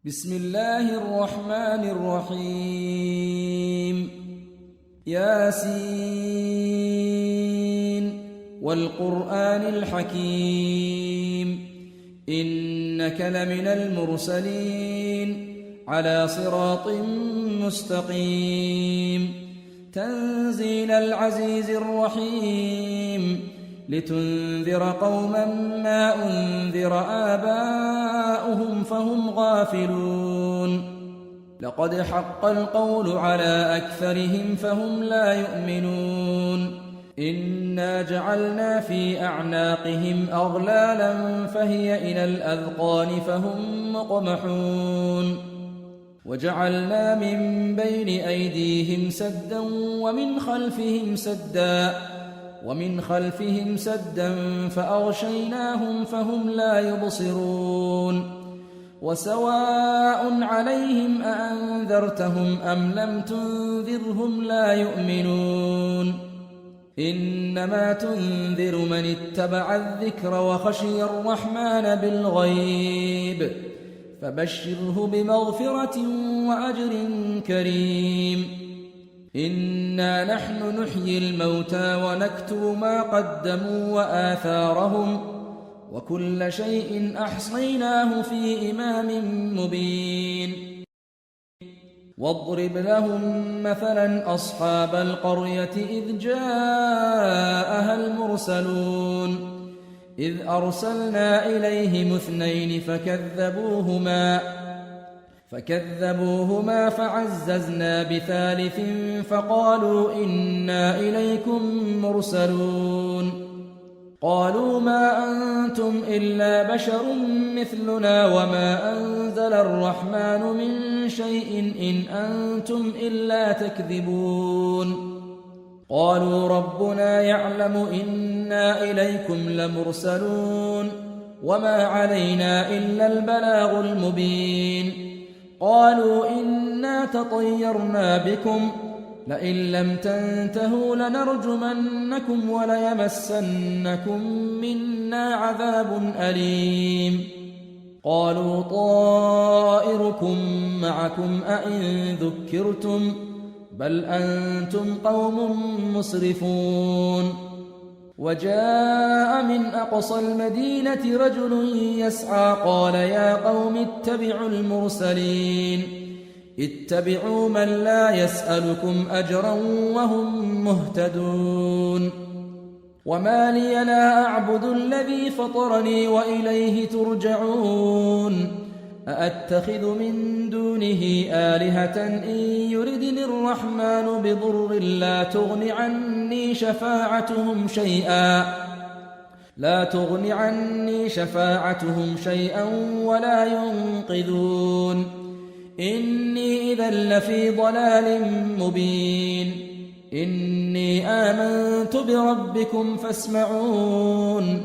بسم الله الرحمن الرحيم ياسين والقرآن الحكيم إنك لمن المرسلين على صراط مستقيم تنزيل العزيز الرحيم لتنذر قوما ما أنذر آباؤهم فهم غافلون لقد حق القول على أكثرهم فهم لا يؤمنون إنا جعلنا في أعناقهم أغلالا فهي إلى الأذقان فهم مقمحون وجعلنا من بين أيديهم سدا ومن خلفهم سدا فأغشيناهم فهم لا يبصرون وسواء عليهم أأنذرتهم أم لم تنذرهم لا يؤمنون إنما تنذر من اتبع الذكر وخشي الرحمن بالغيب فبشره بمغفرة وأجر كريم إنا نحن نحيي الموتى ونكتب ما قدموا وآثارهم وكل شيء أحصيناه في إمام مبين واضرب لهم مثلا أصحاب القرية إذ جاءها المرسلون إذ أرسلنا إليهم اثنين فكذبوهما فعززنا بثالث فقالوا إنا إليكم مرسلون قالوا ما أنتم إلا بشر مثلنا وما أنزل الرحمن من شيء إن أنتم إلا تكذبون قالوا ربنا يعلم إنا إليكم لمرسلون وما علينا إلا البلاغ المبين قالوا إنا تطيرنا بكم لئن لم تنتهوا لنرجمنكم وليمسنكم منا عذاب أليم قالوا طائركم معكم أئن ذكرتم بل أنتم قوم مسرفون وجاء من أقصى المدينة رجل يسعى قال يا قوم اتبعوا المرسلين اتبعوا من لا يسألكم أجرا وهم مهتدون وما لي لا أعبد الذي فطرني وإليه ترجعون أأتخذ من دونه آلهة إن يردني الرحمن بضر لا تغن عني شفاعتهم شيئا ولا ينقذون إني إذا لفي ضلال مبين إني آمنت بربكم فاسمعون